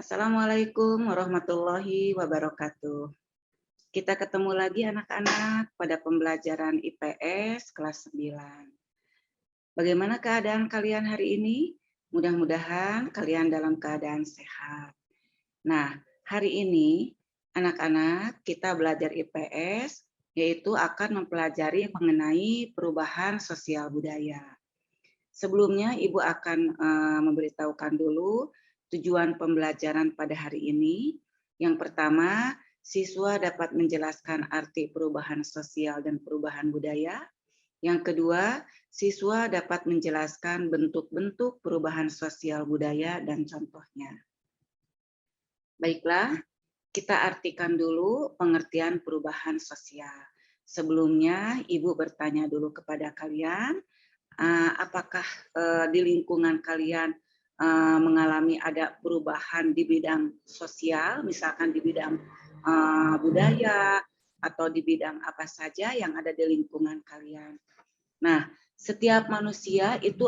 Assalamualaikum warahmatullahi wabarakatuh. Kita ketemu lagi anak-anak pada pembelajaran IPS kelas 9. Bagaimana keadaan kalian hari ini? Mudah-mudahan kalian dalam keadaan sehat. Nah, hari ini anak-anak kita belajar IPS, yaitu akan mempelajari mengenai perubahan sosial budaya. Sebelumnya, Ibu akan memberitahukan dulu tujuan pembelajaran pada hari ini. Yang pertama, siswa dapat menjelaskan arti perubahan sosial dan perubahan budaya. Yang kedua, siswa dapat menjelaskan bentuk-bentuk perubahan sosial budaya dan contohnya. Baiklah, kita artikan dulu pengertian perubahan sosial. Sebelumnya, Ibu bertanya dulu kepada kalian, apakah di lingkungan kalian mengalami ada perubahan di bidang sosial, misalkan di bidang budaya atau di bidang apa saja yang ada di lingkungan kalian. Nah, setiap manusia itu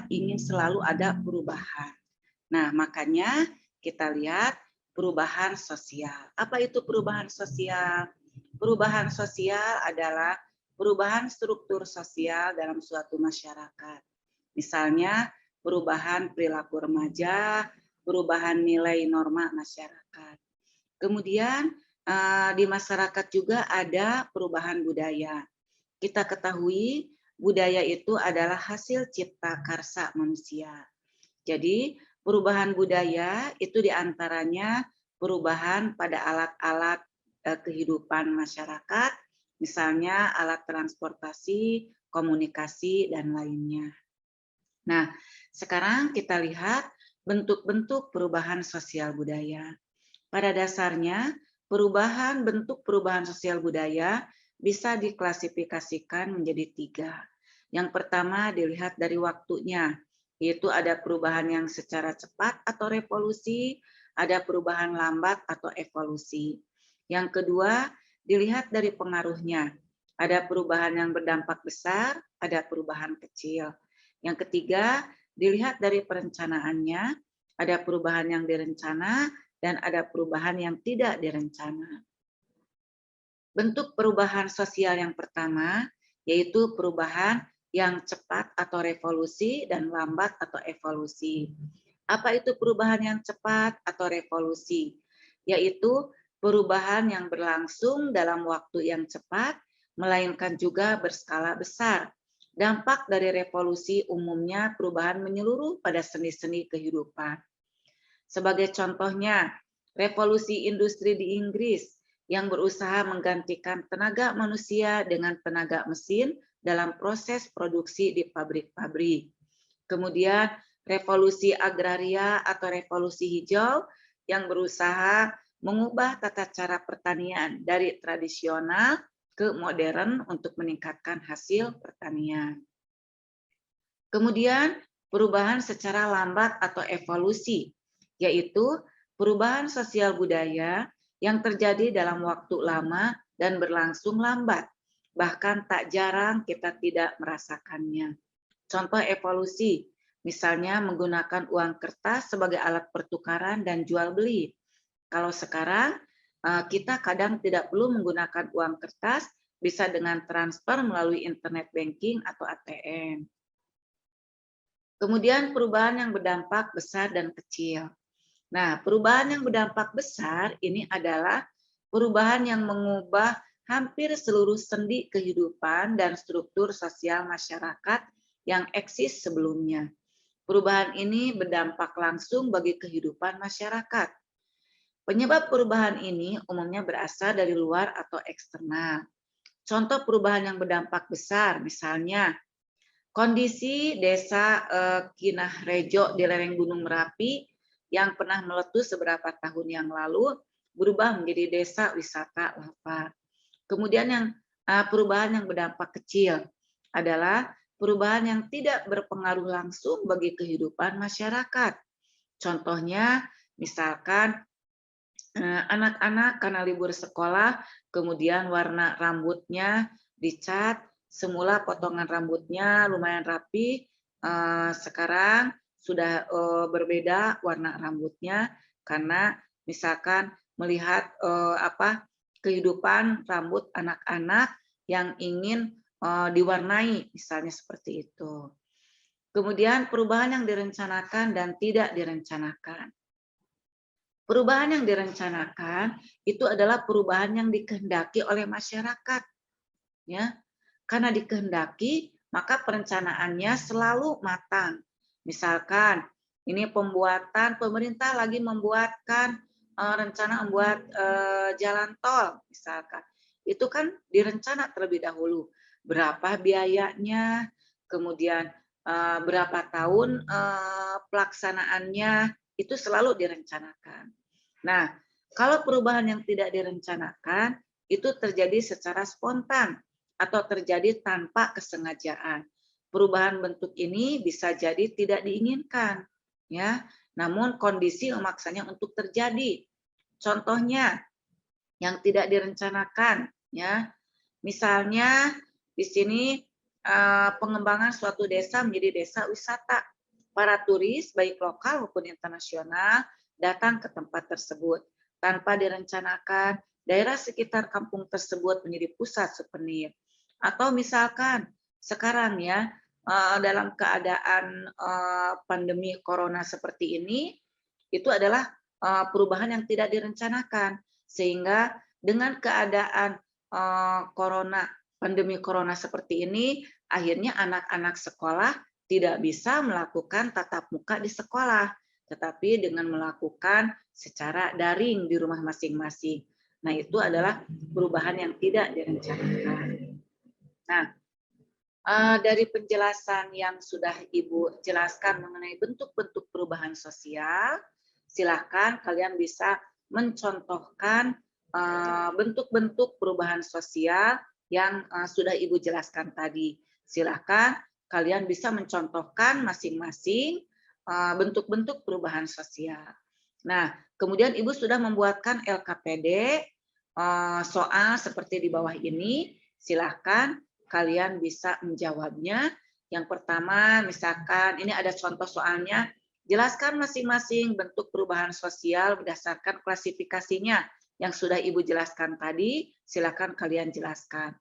ingin selalu ada perubahan. Nah, makanya kita lihat perubahan sosial. Apa itu perubahan sosial? Perubahan sosial adalah perubahan struktur sosial dalam suatu masyarakat. Misalnya, perubahan perilaku remaja, perubahan nilai norma masyarakat. Kemudian, di masyarakat juga ada perubahan budaya. Kita ketahui budaya itu adalah hasil cipta karsa manusia. Jadi, perubahan budaya itu diantaranya perubahan pada alat-alat kehidupan masyarakat, misalnya alat transportasi, komunikasi, dan lainnya. Nah, sekarang kita lihat bentuk-bentuk perubahan sosial budaya. Pada dasarnya, bentuk perubahan sosial budaya bisa diklasifikasikan menjadi 3. Yang pertama dilihat dari waktunya, yaitu ada perubahan yang secara cepat atau revolusi, ada perubahan lambat atau evolusi. Yang kedua, dilihat dari pengaruhnya. Ada perubahan yang berdampak besar, ada perubahan kecil. Yang ketiga, dilihat dari perencanaannya, ada perubahan yang direncana, dan ada perubahan yang tidak direncana. Bentuk perubahan sosial yang pertama, yaitu perubahan yang cepat atau revolusi dan lambat atau evolusi. Apa itu perubahan yang cepat atau revolusi? Yaitu perubahan yang berlangsung dalam waktu yang cepat, melainkan juga berskala besar. Dampak dari revolusi umumnya perubahan menyeluruh pada seni-seni kehidupan. Sebagai contohnya, revolusi industri di Inggris yang berusaha menggantikan tenaga manusia dengan tenaga mesin dalam proses produksi di pabrik-pabrik. Kemudian revolusi agraria atau revolusi hijau yang berusaha mengubah tata cara pertanian dari tradisional ke modern untuk meningkatkan hasil pertanian. Kemudian perubahan secara lambat atau evolusi, yaitu perubahan sosial budaya yang terjadi dalam waktu lama dan berlangsung lambat. Bahkan tak jarang kita tidak merasakannya. Contoh evolusi, misalnya menggunakan uang kertas sebagai alat pertukaran dan jual beli. Kalau sekarang kita kadang tidak perlu menggunakan uang kertas, bisa dengan transfer melalui internet banking atau ATM. Kemudian perubahan yang berdampak besar dan kecil. Nah, perubahan yang berdampak besar ini adalah perubahan yang mengubah hampir seluruh sendi kehidupan dan struktur sosial masyarakat yang eksis sebelumnya. Perubahan ini berdampak langsung bagi kehidupan masyarakat. Penyebab perubahan ini umumnya berasal dari luar atau eksternal. Contoh perubahan yang berdampak besar, misalnya kondisi desa Kinah Rejo di lereng Gunung Merapi yang pernah meletus beberapa tahun yang lalu berubah menjadi desa wisata lava. Kemudian yang perubahan yang berdampak kecil adalah perubahan yang tidak berpengaruh langsung bagi kehidupan masyarakat. Contohnya, misalkan anak-anak karena libur sekolah, kemudian warna rambutnya dicat. Semula potongan rambutnya lumayan rapi, sekarang sudah berbeda warna rambutnya karena misalkan melihat kehidupan rambut anak-anak yang ingin diwarnai, misalnya seperti itu. Kemudian perubahan yang direncanakan dan tidak direncanakan. Perubahan yang direncanakan itu adalah perubahan yang dikehendaki oleh masyarakat, ya. Karena dikehendaki, maka perencanaannya selalu matang. Misalkan ini pemerintah lagi membuatkan rencana membuat jalan tol, misalkan. Itu kan direncana terlebih dahulu. Berapa biayanya, kemudian berapa tahun pelaksanaannya, itu selalu direncanakan. Nah, kalau perubahan yang tidak direncanakan, itu terjadi secara spontan atau terjadi tanpa kesengajaan. Perubahan bentuk ini bisa jadi tidak diinginkan, ya. Namun kondisi memaksanya untuk terjadi. Contohnya yang tidak direncanakan, ya. Misalnya di sini pengembangan suatu desa menjadi desa wisata. Para turis baik lokal maupun internasional datang ke tempat tersebut tanpa direncanakan. Daerah sekitar kampung tersebut menjadi pusat souvenir. Atau misalkan sekarang ya dalam keadaan pandemi corona seperti ini, itu adalah perubahan yang tidak direncanakan, sehingga dengan keadaan pandemi corona seperti ini, akhirnya anak-anak sekolah tidak bisa melakukan tatap muka di sekolah, tetapi dengan melakukan secara daring di rumah masing-masing. Nah, itu adalah perubahan yang tidak direncanakan. Nah, dari penjelasan yang sudah Ibu jelaskan mengenai bentuk-bentuk perubahan sosial, silakan kalian bisa mencontohkan bentuk-bentuk perubahan sosial yang sudah Ibu jelaskan tadi. Silakan kalian bisa mencontohkan masing-masing bentuk-bentuk perubahan sosial. Nah, kemudian Ibu sudah membuatkan LKPD soal seperti di bawah ini. Silakan kalian bisa menjawabnya. Yang pertama, misalkan ini ada contoh soalnya, jelaskan masing-masing bentuk perubahan sosial berdasarkan klasifikasinya. Yang sudah Ibu jelaskan tadi, silakan kalian jelaskan.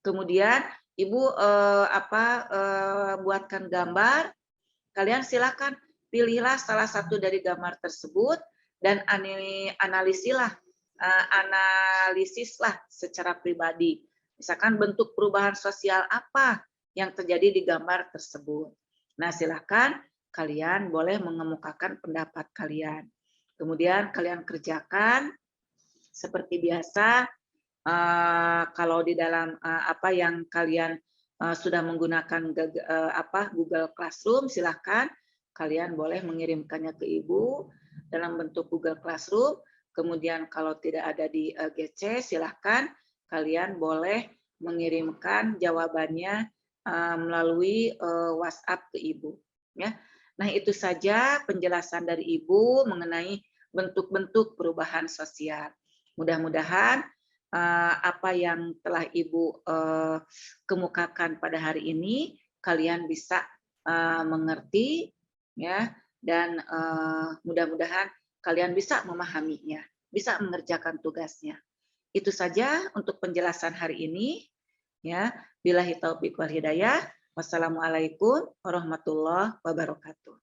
Kemudian Ibu buatkan gambar, kalian silakan pilihlah salah satu dari gambar tersebut dan analisislah secara pribadi. Misalkan bentuk perubahan sosial apa yang terjadi di gambar tersebut. Nah, silakan kalian boleh mengemukakan pendapat kalian. Kemudian kalian kerjakan seperti biasa. Kalau di dalam apa yang kalian sudah menggunakan Google Classroom, silakan kalian boleh mengirimkannya ke Ibu dalam bentuk Google Classroom. Kemudian kalau tidak ada di GC, silakan kalian boleh mengirimkan jawabannya melalui WhatsApp ke Ibu. Ya. Nah, itu saja penjelasan dari Ibu mengenai bentuk-bentuk perubahan sosial. Mudah-mudahan apa yang telah Ibu kemukakan pada hari ini kalian bisa mengerti, ya, dan mudah-mudahan kalian bisa memahaminya, bisa mengerjakan tugasnya. Itu saja untuk penjelasan hari ini. Ya, billahi taufik wal hidayah. Wassalamualaikum warahmatullahi wabarakatuh.